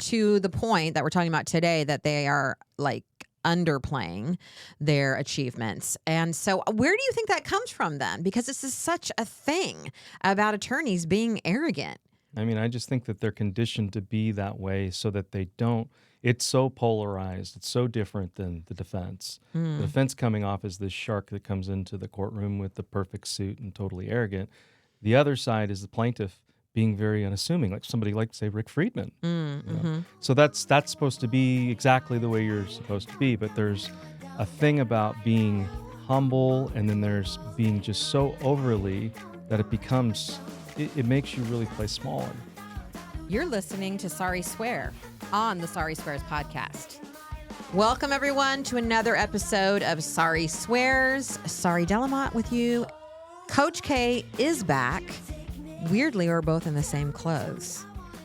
to the point that we're talking about today that they are like underplaying their achievements. And so where do you think that comes from then? Because this is such a thing about attorneys being arrogant. I mean, I just think that they're conditioned to be that way so that they don't. It's so polarized. It's so different than the defense. The defense coming off as this shark that comes into the courtroom with the perfect suit and totally arrogant. The other side is the plaintiff being very unassuming, like somebody like, say, Rick Friedman. So that's supposed to be exactly the way you're supposed to be. But there's a thing about being humble, and then there's being just so overly that it becomes. It makes you really play smaller. You're listening to Sari Swear on the Sari Swears podcast. Welcome, everyone, to another episode of Sari Swears. Sari Delamont with you. Coach K is back. Weirdly, we're both in the same clothes.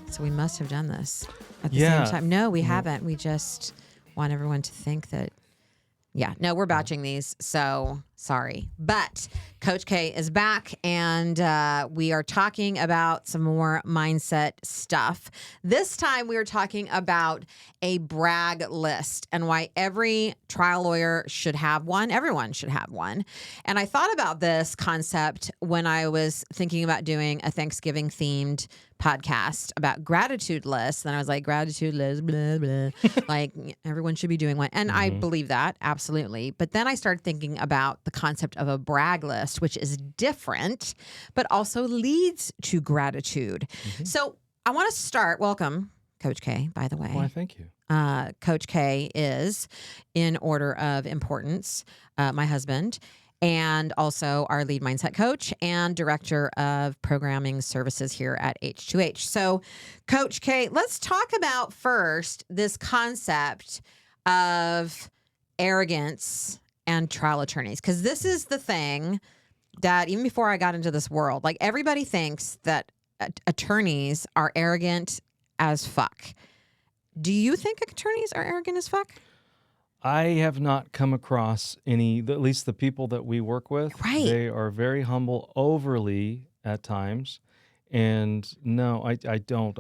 So we must have done this at the same time. No, we haven't. We just want everyone to think that, we're batching these. So sorry. But Coach K is back, and we are talking about some more mindset stuff. This time we are talking about a brag list and why every trial lawyer should have one. Everyone should have one. And I thought about this concept when I was thinking about doing a Thanksgiving themed podcast about gratitude lists. Then I was like, gratitude list, blah, blah. Like everyone should be doing one. And I believe that, absolutely. But then I started thinking about the concept of a brag list, which is different, but also leads to gratitude. So I want to start. Welcome, Coach K, by the way. Why, thank you. Coach K is, in order of importance, my husband, and also our lead mindset coach and director of programming services here at H2H. So, Coach K, let's talk about first this concept of arrogance and trial attorneys, because this is the thing that even before I got into this world, like everybody thinks that attorneys are arrogant as fuck. Do you think attorneys are arrogant as fuck? I have not come across any, at least the people that we work with. Right. They are very humble, overly at times. And no, I don't.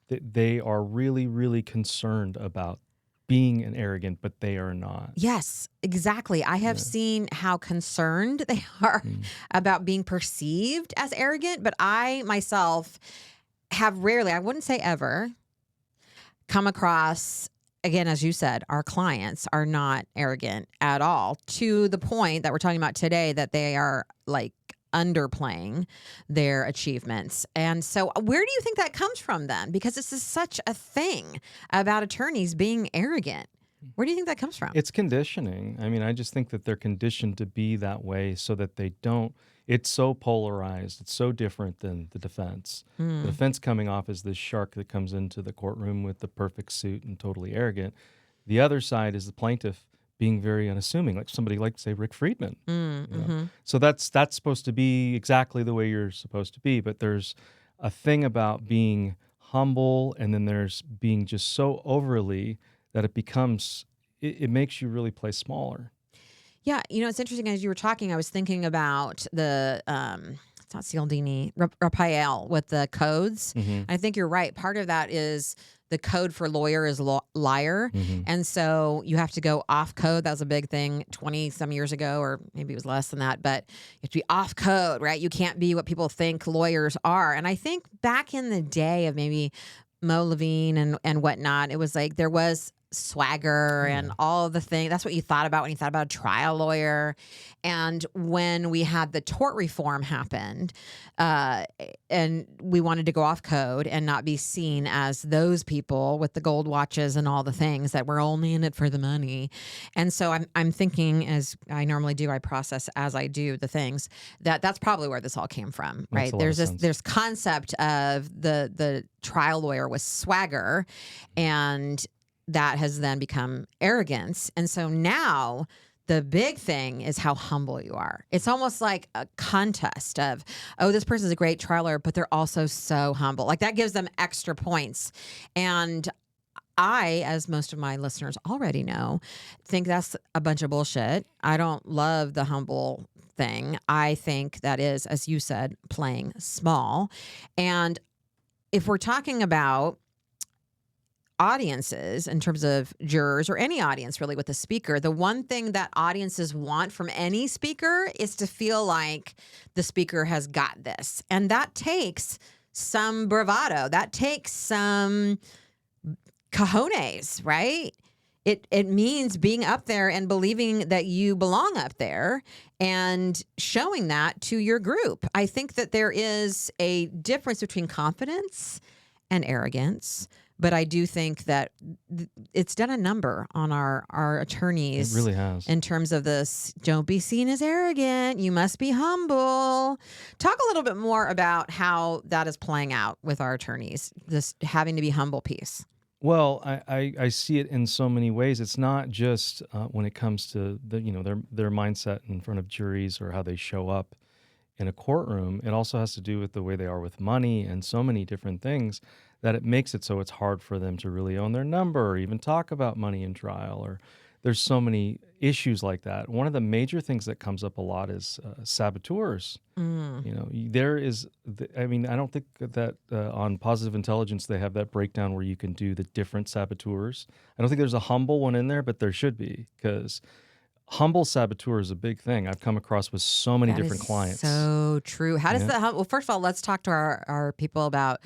They are really, really concerned about being an arrogant, but they are not. Yes, exactly. I have seen how concerned they are about being perceived as arrogant, but I myself have rarely, I wouldn't say ever, come across, again, as you said, our clients are not arrogant at all, to the point that we're talking about today that they are like underplaying their achievements. And so where do you think that comes from then? Because this is such a thing about attorneys being arrogant. Where do you think that comes from? It's conditioning. I mean, I just think that they're conditioned to be that way so that they don't. It's so polarized. It's so different than the defense. The defense coming off as this shark that comes into the courtroom with the perfect suit and totally arrogant. The other side is the plaintiff being very unassuming, like somebody like, say, Rick Friedman. So that's supposed to be exactly the way you're supposed to be. But there's a thing about being humble, and then there's being just so overly that it becomes. It makes you really play smaller. Yeah, it's interesting. As you were talking, I was thinking about the, it's not Cialdini, Raphael with the codes. I think you're right. Part of that is the code for lawyer is liar. And so you have to go off code. That was a big thing 20 some years ago, or maybe it was less than that, but you have to be off code, right? You can't be what people think lawyers are. And I think back in the day of maybe Mo Levine and whatnot, it was like there was swagger and all of the things. That's what you thought about when you thought about a trial lawyer. And when we had the tort reform happened, and we wanted to go off code and not be seen as those people with the gold watches and all the things that were only in it for the money. And so I'm thinking, as I normally do, I process as I do the things, that's probably where this all came from, right? There's concept of the trial lawyer with swagger, and that has then become arrogance. And so now the big thing is how humble you are. It's almost like a contest of, oh, this person's a great trial lawyer, but they're also so humble. Like that gives them extra points. And I, as most of my listeners already know, think that's a bunch of bullshit. I don't love the humble thing. I think that is, as you said, playing small. And if we're talking about audiences, in terms of jurors or any audience really with a speaker, the one thing that audiences want from any speaker is to feel like the speaker has got this. And that takes some bravado. That takes some cojones, right? It means being up there and believing that you belong up there and showing that to your group. I think that there is a difference between confidence and arrogance, but I do think that it's done a number on our attorneys. It really has. In terms of this, don't be seen as arrogant. You must be humble. Talk a little bit more about how that is playing out with our attorneys, this having to be humble piece. Well, I see it in so many ways. It's not just when it comes to their mindset in front of juries or how they show up in a courtroom. It also has to do with the way they are with money and so many different things that it makes it so it's hard for them to really own their number or even talk about money in trial. Or there's so many issues like that. One of the major things that comes up a lot is saboteurs. There is, I don't think that on Positive Intelligence they have that breakdown where you can do the different saboteurs. I don't think there's a humble one in there, but there should be, because humble saboteur is a big thing. I've come across with so many different clients. So true. How does that? Well, first of all, let's talk to our people about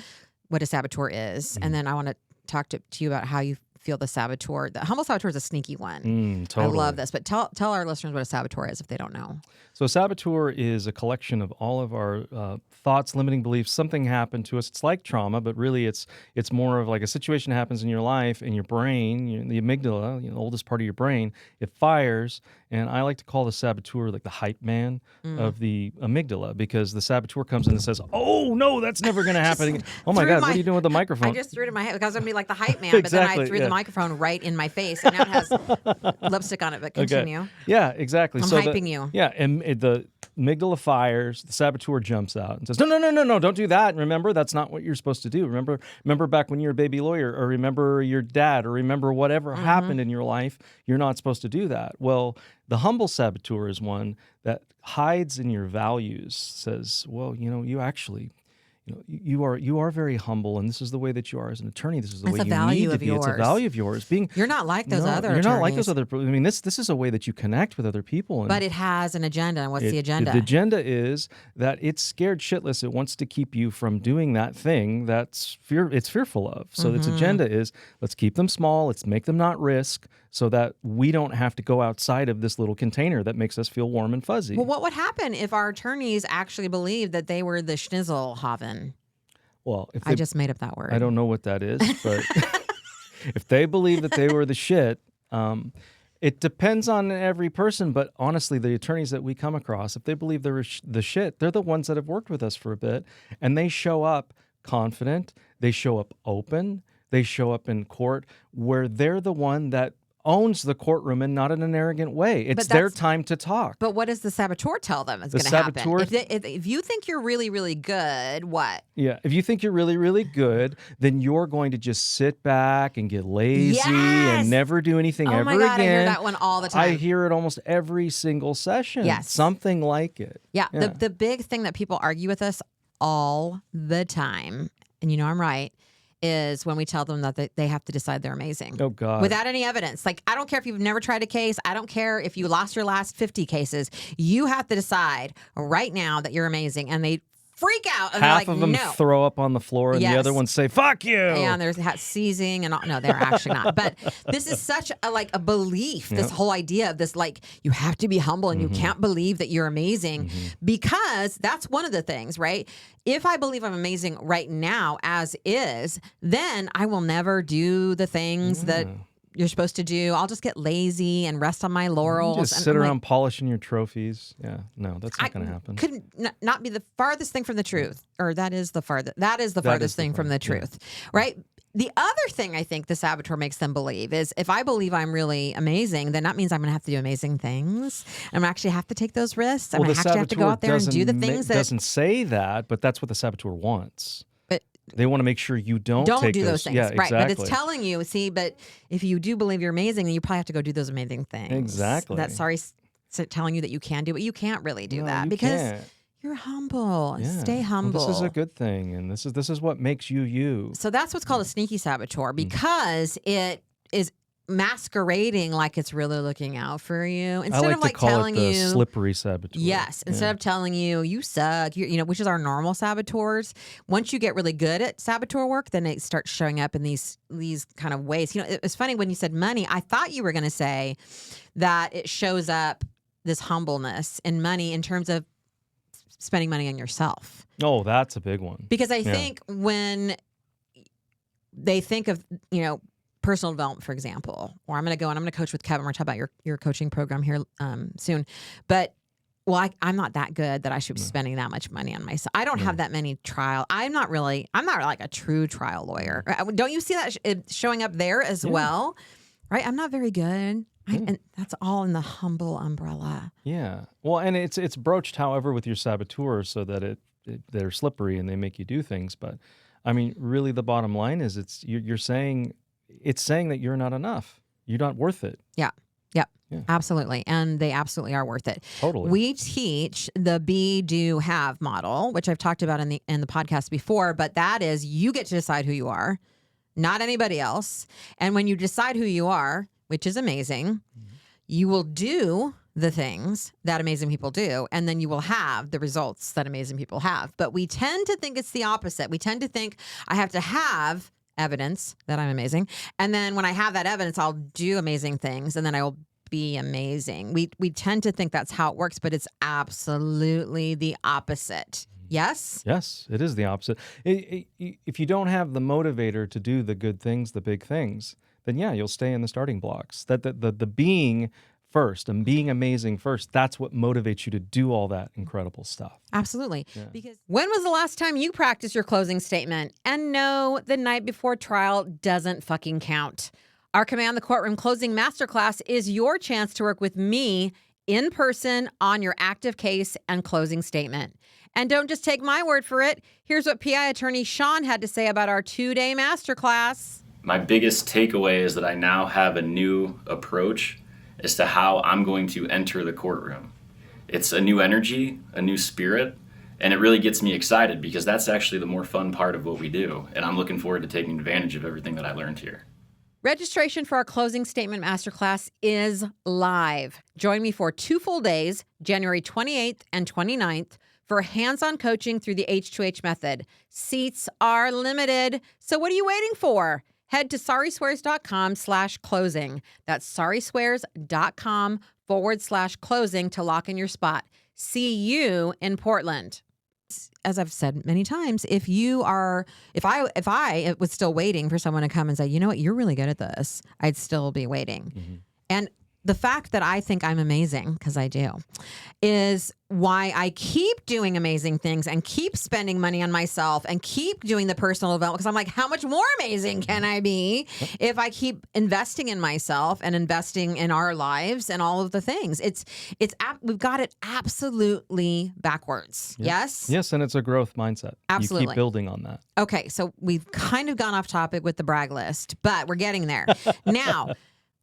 what a saboteur is, and then I want to talk to you about how you feel the saboteur. The humble saboteur is a sneaky one. Totally. I love this, but tell our listeners what a saboteur is if they don't know. So a saboteur is a collection of all of our thoughts, limiting beliefs. Something happened to us. It's like trauma, but really it's more of like a situation happens in your life, and your brain, the amygdala, the oldest part of your brain, it fires. And I like to call the saboteur like the hype man of the amygdala, because the saboteur comes in and says, "Oh no, that's never going to happen again." Oh my God, what are you doing with the microphone? I just threw it in my head because I was going to be like the hype man, Exactly, but then I threw the microphone right in my face, and now it has lipstick on it. But continue. Okay. Yeah, exactly. I'm hyping you. Yeah, and the amygdala fires. The saboteur jumps out and says, "No, don't do that. Remember, that's not what you're supposed to do. Remember back when you were a baby lawyer, or remember your dad, or remember whatever happened in your life. You're not supposed to do that." Well, the humble saboteur is one that hides in your values, says, "Well, you actually, you are very humble, and this is the way that you are as an attorney. This is the way you need to be. It's a value of yours. You're not like those other You're attorneys. not like those other. I mean, this is a way that you connect with other people. And but it has an agenda. And what's the agenda? The agenda is that it's scared shitless. It wants to keep you from doing that thing it's fearful of. So its agenda is, let's keep them small. Let's make them not risk, so that we don't have to go outside of this little container that makes us feel warm and fuzzy. Well, what would happen if our attorneys actually believed that they were the Schnitzelhaven? Well, I just made up that word. I don't know what that is, but if they believe that they were the shit, it depends on every person. But honestly, the attorneys that we come across, if they believe they're the shit, they're the ones that have worked with us for a bit, and they show up confident, they show up open, they show up in court where they're the one that owns the courtroom, and not in an arrogant way. It's their time to talk. But what does the saboteur tell them is going to happen? If you think you're really, really good, what? Yeah, if you think you're really, really good, then you're going to just sit back and get lazy and never do anything ever again. Oh my God, I hear that one all the time. I hear it almost every single session. Yes. Something like it. Yeah. The big thing that people argue with us all the time, and I'm right, is when we tell them that they have to decide they're amazing. Oh, God. Without any evidence. Like, I don't care if you've never tried a case. I don't care if you lost your last 50 cases. You have to decide right now that you're amazing. And they freak out. And Half they're like, of them no. throw up on the floor, and the other ones say, "Fuck you." Yeah, and there's seizing and all. No, they're actually not. But this is such a belief, this whole idea of this, like, you have to be humble and you can't believe that you're amazing, because that's one of the things, right? If I believe I'm amazing right now as is, then I will never do the things that you're supposed to do. I'll just get lazy and rest on my laurels. Just sit around polishing your trophies. Yeah, no, that's not going to happen. Couldn't not be the farthest thing from the truth, or that is the farthest thing from the truth, right? The other thing I think the saboteur makes them believe is, if I believe I'm really amazing, then that means I'm going to have to do amazing things. I'm going to actually have to take those risks. I'm going to actually have to go out there and do the things that doesn't say that, but that's what the saboteur wants. They want to make sure you don't take do those things. Yeah, right. exactly. But it's telling you, but if you do believe you're amazing, then you probably have to go do those amazing things. Exactly. That's telling you that you can do it. You can't really do that you because can't. You're humble. Yeah. Stay Well, humble. this is a good thing, and this is what makes you you. So that's what's called a sneaky saboteur, because it is masquerading like it's really looking out for you I instead like of to like call telling it the you slippery saboteur. yes, instead of telling you suck, which is our normal saboteurs. Once you get really good at saboteur work, then it starts showing up in these kind of ways. It's funny when you said money, I thought you were going to say that it shows up, this humbleness in money, in terms of spending money on yourself. Oh, that's a big one. Because I think when they think of, personal development, for example, or I'm going to coach with Kevin. We're going to talk about your coaching program here soon. But, I'm not that good that I should be spending that much money on myself. I don't have that many trial. I'm not like a true trial lawyer. Don't you see that showing up there as well? Right? I'm not very good. And that's all in the humble umbrella. Yeah. Well, and it's broached, however, with your saboteurs so that they're slippery and they make you do things. But I mean, really, the bottom line is it's saying that you're not enough. You're not worth it. Yeah. Yep. Yeah. Absolutely. And they absolutely are worth it. Totally. We teach the be, do, have model, which I've talked about in the podcast before, but that is you get to decide who you are, not anybody else. And when you decide who you are, which is amazing, you will do the things that amazing people do, and then you will have the results that amazing people have. But we tend to think it's the opposite. We tend to think I have to have evidence that I'm amazing, and then when I have that evidence, I'll do amazing things, and then I will be amazing. We tend to think that's how it works, but it's absolutely the opposite. Yes? Yes, it is the opposite. If you don't have the motivator to do the good things, the big things, then you'll stay in the starting blocks. That the being first and being amazing first, that's what motivates you to do all that incredible stuff. Absolutely. Yeah. Because when was the last time you practiced your closing statement? And no, the night before trial doesn't fucking count. Our Command the Courtroom Closing Masterclass is your chance to work with me in person on your active case and closing statement. And don't just take my word for it. Here's what PI attorney Sean had to say about our 2-day masterclass. My biggest takeaway is that I now have a new approach as to how I'm going to enter the courtroom. It's a new energy, a new spirit, and it really gets me excited because that's actually the more fun part of what we do. And I'm looking forward to taking advantage of everything that I learned here. Registration for our closing statement masterclass is live. Join me for 2 full days, January 28th and 29th, for hands-on coaching through the H2H method. Seats are limited, so what are you waiting for? Head to sariswears.com/closing. That's sariswears.com/closing to lock in your spot. See you in Portland. As I've said many times, if I was still waiting for someone to come and say, you know what, you're really good at this, I'd still be waiting. Mm-hmm. And the fact that I think I'm amazing, because I do, is why I keep doing amazing things and keep spending money on myself and keep doing the personal development. Because I'm like, how much more amazing can I be if I keep investing in myself and investing in our lives and all of the things? We've got it absolutely backwards. Yep. Yes? Yes, and it's a growth mindset. Absolutely. You keep building on that. Okay, so we've kind of gone off topic with the brag list, but we're getting there. Now,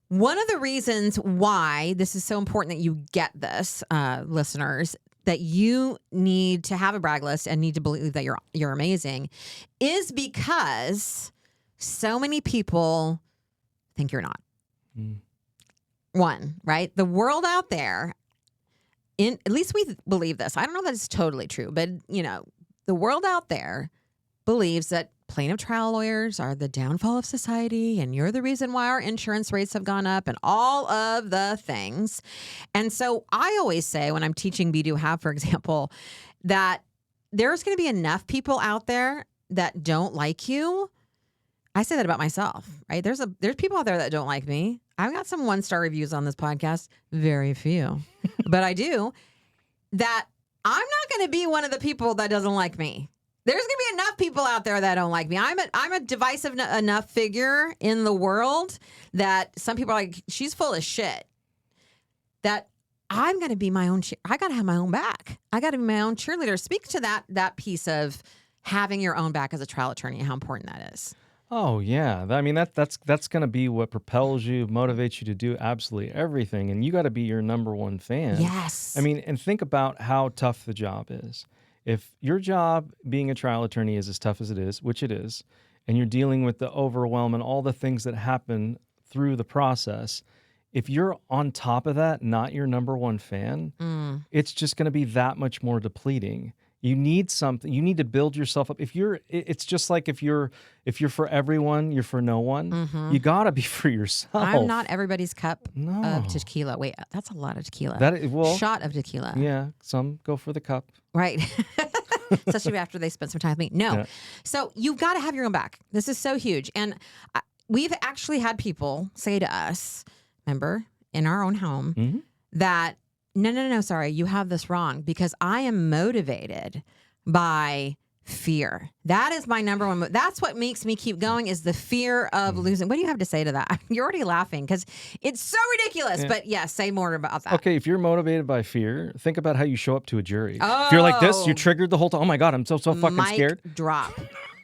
one of the reasons why this is so important that you get this, listeners, that you need to have a brag list and need to believe that you're amazing, is because so many people think you're not. One, right? The world out there, at least we believe this. I don't know that it's totally true, but the world out there believes that plaintiff trial lawyers are the downfall of society, and you're the reason why our insurance rates have gone up and all of the things. And so I always say when I'm teaching Be Do Have, for example, that there's going to be enough people out there that don't like you. I say that about myself, right? There's people out there that don't like me. I've got some 1-star reviews on this podcast, very few, but I do. That I'm not going to be one of the people that doesn't like me. There's going to be enough people out there that don't like me. I'm a divisive enough figure in the world that some people are like, she's full of shit. That I'm going to be my own. I got to have my own back. I got to be my own cheerleader. Speak to that piece of having your own back as a trial attorney, how important that is. Oh yeah, I mean that's going to be what propels you, motivates you to do absolutely everything, and you got to be your number one fan. I Yes. mean, and think about how tough the job is. If your job being a trial attorney is as tough as it is, which it is, and you're dealing with the overwhelm and all the things that happen through the process, if you're on top of that, not your number one fan, it's just going to be that much more depleting. You need something. You need to build yourself up. It's just like if you're for everyone, you're for no one. You gotta be for yourself. I'm not everybody's cup No. of tequila. Wait, that's a lot of tequila. Well, Shot of tequila. yeah. Some go for the cup. Right. Especially after they spent some time with me. No. Yeah. So you've got to have your own back. This is so huge. And we've actually had people say to us, remember, in our own home, that no, sorry, you have this wrong, because I am motivated by fear. That is my number one. That's what makes me keep going, is the fear of losing. What do you have to say to that? You're already laughing because it's so ridiculous. Yeah. But yeah, say more about that. Okay, if you're motivated by fear, think about how you show up to a jury. If you're like this, you're triggered the whole time. Oh my God, I'm so fucking scared. Drop.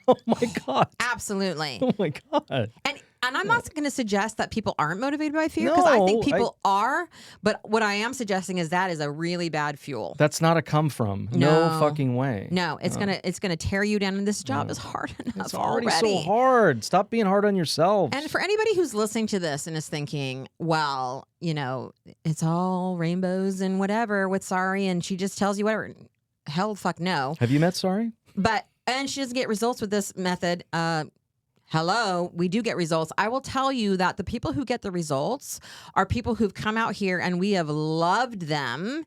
Oh my God. Absolutely. Oh my God. And I'm not going to suggest that people aren't motivated by fear, because I think people are. But what I am suggesting is that is a really bad fuel. That's not a come from. No fucking way. No, it's gonna tear you down. And this job is hard enough It's already so hard. Stop being hard on yourself. And for anybody who's listening to this and is thinking, well, it's all rainbows and whatever with Sari, and she just tells you whatever. Hell, fuck no. Have you met Sari? And she doesn't get results with this method. Hello, we do get results. I will tell you that the people who get the results are people who've come out here and we have loved them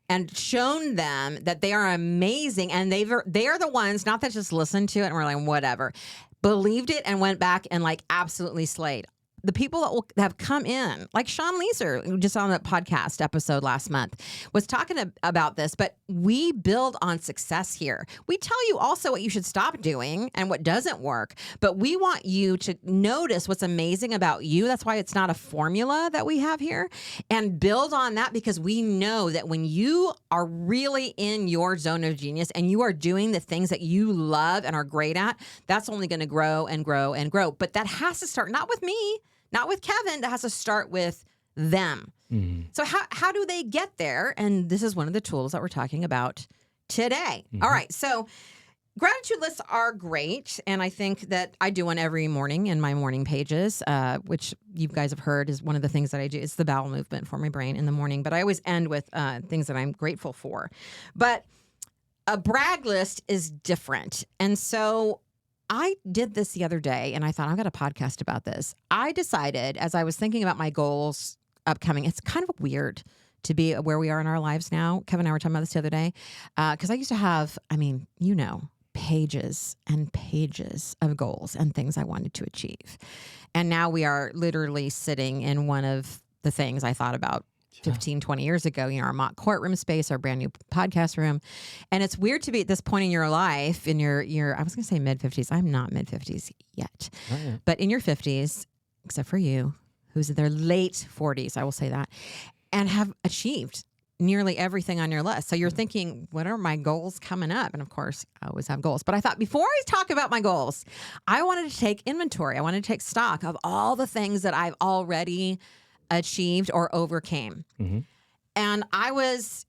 and shown them that they are amazing. And they are the ones, not that just listened to it and were like, whatever, believed it and went back and like absolutely slayed. The people that have come in, like Sean Leeser, who just on the podcast episode last month, was talking about this, but we build on success here. We tell you also what you should stop doing and what doesn't work, but we want you to notice what's amazing about you. That's why it's not a formula that we have here, and build on that, because we know that when you are really in your zone of genius and you are doing the things that you love and are great at, that's only going to grow and grow and grow. But that has to start not with me, not with Kevin. That has to start with them. So how do they get there? And this is one of the tools that we're talking about today. All right. So gratitude lists are great. And I think that I do one every morning in my morning pages, which you guys have heard is one of the things that I do. It's the bowel movement for my brain in the morning. But I always end with things that I'm grateful for. But a brag list is different. And so I did this the other day, and I thought, I've got a podcast about this. I decided, as I was thinking about my goals upcoming, it's kind of weird to be where we are in our lives now. Kevin and I were talking about this the other day, because I used to have, pages and pages of goals and things I wanted to achieve. And now we are literally sitting in one of the things I thought about 15, 20 years ago, our mock courtroom space, our brand new podcast room. And it's weird to be at this point in your life, in your I was going to say mid-50s. I'm not mid-50s yet. But in your 50s, except for you, who's in their late 40s, I will say that, and have achieved nearly everything on your list. So you're thinking, what are my goals coming up? And of course, I always have goals. But I thought before I talk about my goals, I wanted to take inventory. I wanted to take stock of all the things that I've already achieved or overcame. And I was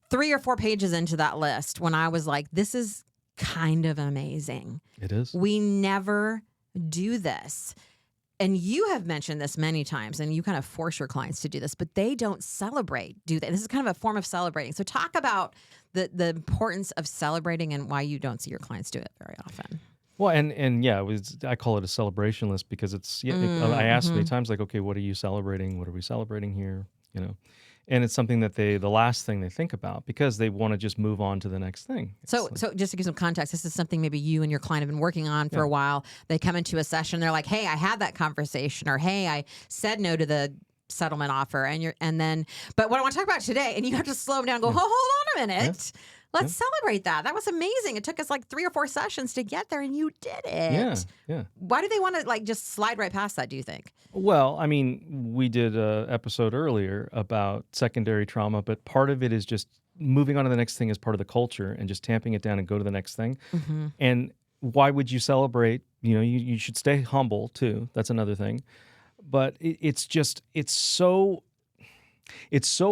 3 or 4 pages into that list when I was like, this is kind of amazing. It is. We never do this. And you have mentioned this many times, and you kind of force your clients to do this, but they don't celebrate, do they? This is kind of a form of celebrating. So talk about the importance of celebrating and why you don't see your clients do it very often. Well, and yeah, I call it a celebration list because it's, I asked many times, like, okay, what are you celebrating? What are we celebrating here? And it's something that the last thing they think about, because they want to just move on to the next thing. So just to give some context, this is something maybe you and your client have been working on for a while. They come into a session, they're like, hey, I had that conversation, or hey, I said no to the settlement offer. But what I want to talk about today, and you have to slow them down and go, hold on a minute. Yeah. Let's celebrate that. That was amazing. It took us like 3 or 4 sessions to get there, and you did it. Yeah. Why do they want to just slide right past that, do you think? Well, we did an episode earlier about secondary trauma, but part of it is just moving on to the next thing as part of the culture and just tamping it down and go to the next thing. And why would you celebrate? You should stay humble too. That's another thing. But it's so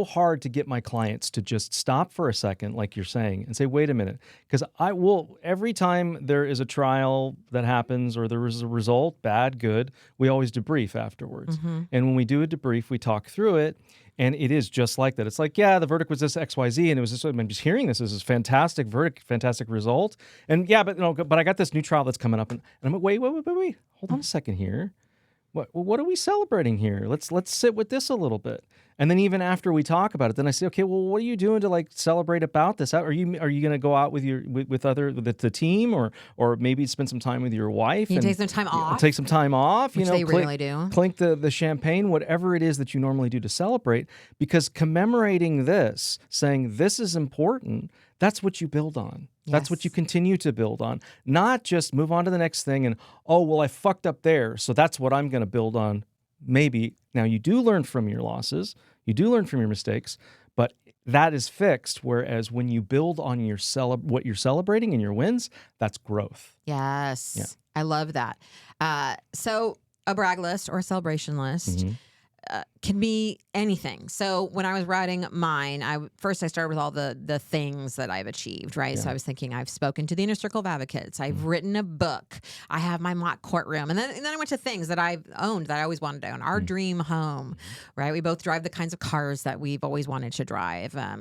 hard to get my clients to just stop for a second, like you're saying, and say, wait a minute. Because every time there is a trial that happens or there is a result, bad, good, we always debrief afterwards. And when we do a debrief, we talk through it. And it is just like that. It's like, yeah, the verdict was this X, Y, Z, and it was this. I'm just hearing this as this fantastic verdict, fantastic result. And yeah, but I got this new trial that's coming up, and I'm like, wait, hold on a second here. What are we celebrating here? Let's sit with this a little bit. And then even after we talk about it, then I say, okay, well, what are you doing to like celebrate about this? Are you going to go out with the team, or maybe spend some time with your wife? You and take some time off. Take some time off. Which they rarely do. Clink the champagne, whatever it is that you normally do to celebrate, because commemorating this, saying this is important, that's what you build on. Yes. That's what you continue to build on. Not just move on to the next thing and, oh, well, I fucked up there, so that's what I'm going to build on. Maybe. Now, you do learn from your losses. You do learn from your mistakes, but that is fixed. Whereas when you build on what you're celebrating and your wins, that's growth. Yes. Yeah. I love that. So a brag list or a celebration list can be anything. So when I was writing mine, I started with all the things that I've achieved, right? Yeah. So I was thinking I've spoken to the Inner Circle of Advocates. I've written a book. I have my mock courtroom. And then I went to things that I've owned that I always wanted to own. Our dream home, right? We both drive the kinds of cars that we've always wanted to drive. I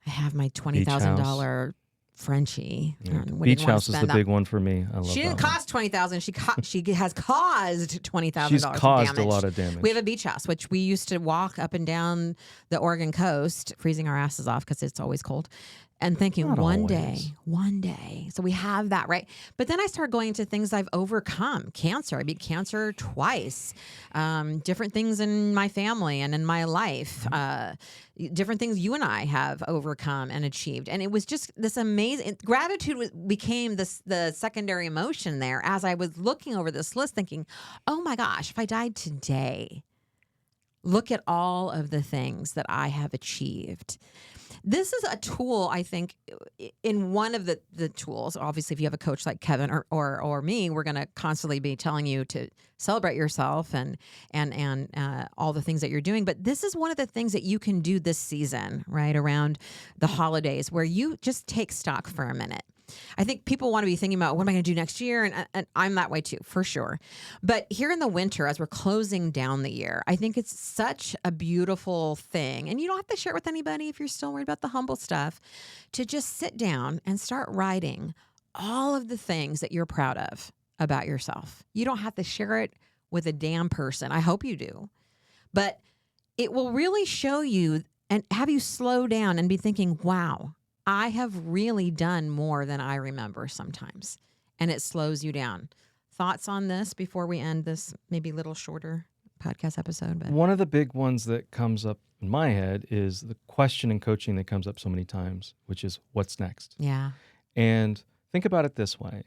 have my $20,000 Frenchie. Yeah. Beach house is the big one for me. I love She didn't that one. cost $20,000. She has caused $20,000. She's caused damage. a lot of damage. We have a beach house, which we used to walk up and down the Oregon coast, freezing our asses off because it's always cold, and thinking Not one always. day. So we have that, right? But then I started going to things I've overcome. Cancer. I beat cancer twice. Different things in my family and in my life. Different things you and I have overcome and achieved. And it was just this amazing gratitude became the secondary emotion there as I was looking over this list thinking, oh my gosh, if I died today, look at all of the things that I have achieved. This is a tool, I think, in one of the tools. Obviously, if you have a coach like Kevin or me, we're going to constantly be telling you to celebrate yourself and all the things that you're doing. But this is one of the things that you can do this season, right, around the holidays, where you just take stock for a minute. I think people want to be thinking about what am I going to do next year? And I'm that way too, for sure. But here in the winter, as we're closing down the year, I think it's such a beautiful thing. And you don't have to share it with anybody if you're still worried about the humble stuff, to just sit down and start writing all of the things that you're proud of about yourself. You don't have to share it with a damn person. I hope you do. But it will really show you and have you slow down and be thinking, wow, I have really done more than I remember sometimes. And it slows you down. Thoughts on this before we end this maybe little shorter podcast episode? But one of the big ones that comes up in my head is the question in coaching that comes up so many times, which is what's next? yeah. And think about it this way.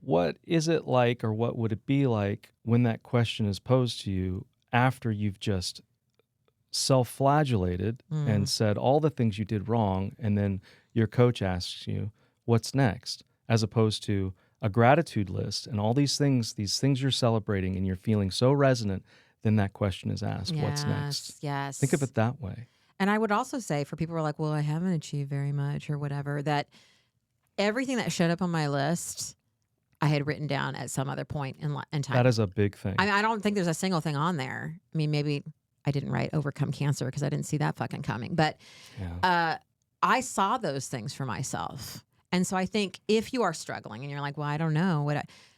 What is it like, or what would it be like when that question is posed to you after you've just self-flagellated and said all the things you did wrong, and then your coach asks you, what's next? As opposed to a gratitude list and all these things you're celebrating and you're feeling so resonant, then that question is asked, what's next? Yes. Think of it that way. And I would also say for people who are like, well, I haven't achieved very much or whatever, that everything that showed up on my list, I had written down at some other point in time. That is a big thing. I mean, I don't think there's a single thing on there. I mean, maybe I didn't write overcome cancer because I didn't see that fucking coming. But I saw those things for myself. And so I think if you are struggling and you're like, well, I don't know,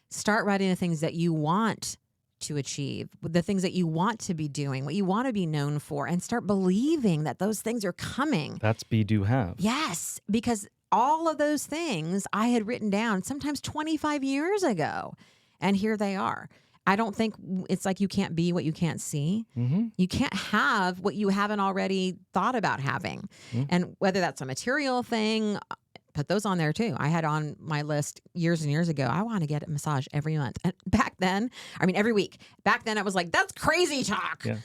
start writing the things that you want to achieve, the things that you want to be doing, what you want to be known for, and start believing that those things are coming. That's be, do, have. Yes, because all of those things I had written down sometimes 25 years ago, and here they are. I don't think it's like you can't be what you can't see. Mm-hmm. You can't have what you haven't already thought about having. Mm-hmm. And whether that's a material thing, put those on there too. I had on my list years and years ago, I want to get a massage every month. And back then, every week. Back then I was like, that's crazy talk. Yeah.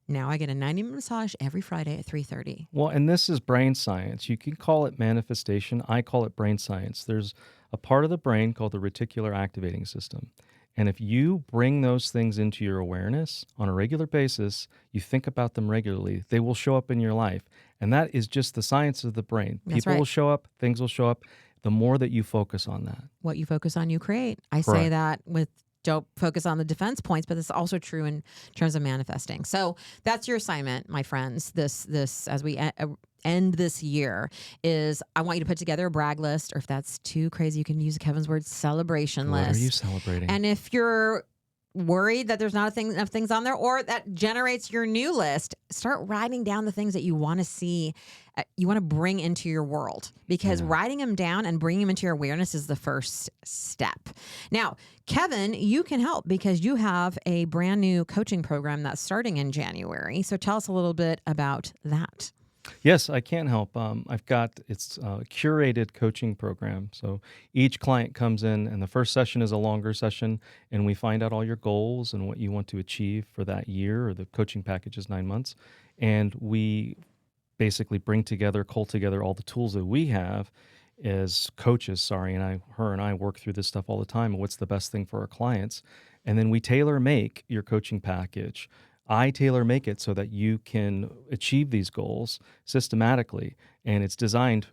Now I get a 90-minute massage every Friday at 3:30. Well, and this is brain science. You can call it manifestation. I call it brain science. There's a part of the brain called the reticular activating system. And if you bring those things into your awareness on a regular basis, you think about them regularly, they will show up in your life. And that is just the science of the brain. That's People right. will show up, things will show up. The more that you focus on that. What you focus on, you create. I say Correct. that with don't focus on the defense points, but it's also true in terms of manifesting. So that's your assignment, my friends. This as we end this year is I want you to put together a brag list, or if that's too crazy, you can use Kevin's word, celebration What list. are you celebrating? And if you're worried that there's not enough things on there, or that generates your new list, start writing down the things that you want to see, you want to bring into your world, because writing them down and bringing them into your awareness is the first step. Now, Kevin, you can help because you have a brand new coaching program that's starting in January. So tell us a little bit about that. Yes, I can help. It's a curated coaching program. So each client comes in, and the first session is a longer session, and we find out all your goals and what you want to achieve for that year, or the coaching package is 9 months. And we basically cull together all the tools that we have as coaches. Sari and I work through this stuff all the time. And what's the best thing for our clients? And then we tailor make your coaching package. I tailor make it so that you can achieve these goals systematically, and it's designed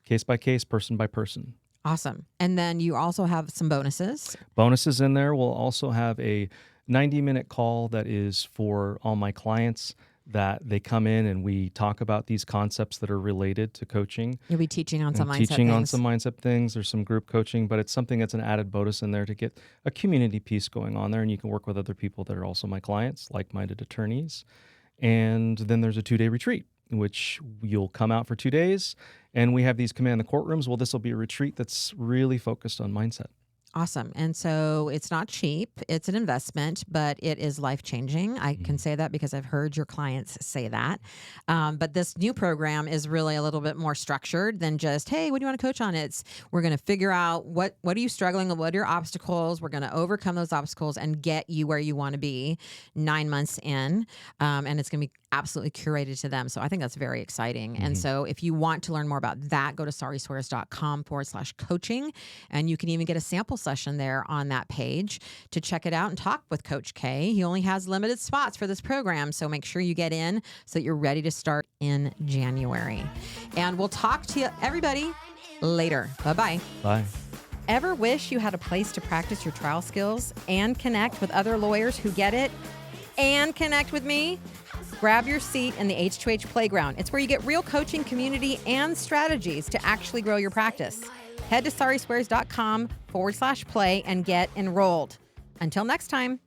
case by case, person by person. Awesome. And then you also have some bonuses. Bonuses in there. We'll also have a 90-minute call that is for all my clients, that they come in and we talk about these concepts that are related to coaching. You'll be teaching on some mindset Teaching things. on some mindset things. There's some group coaching, but it's something that's an added bonus in there to get a community piece going on there. And you can work with other people that are also my clients, like-minded attorneys. And then there's a 2-day retreat, which you'll come out for 2 days. And we have these command the courtrooms. Well, this will be a retreat that's really focused on mindset. Awesome. And so it's not cheap. It's an investment, but it is life-changing. I can say that because I've heard your clients say that. But this new program is really a little bit more structured than just, hey, what do you want to coach on? We're going to figure out what are you struggling with, what are your obstacles? We're going to overcome those obstacles and get you where you want to be 9 months in. And it's going to be absolutely curated to them. So I think that's very exciting. And so if you want to learn more about that, go to sariswears.com/coaching. And you can even get a sample session there on that page to check it out and talk with Coach K. He only has limited spots for this program, so make sure you get in so that you're ready to start in January. And we'll talk to you, everybody, later. Bye-bye. Bye. Ever wish you had a place to practice your trial skills and connect with other lawyers who get it and connect with me? Grab your seat in the H2H Playground. It's where you get real coaching, community, and strategies to actually grow your practice. Head to sariswears.com/play and get enrolled. Until next time.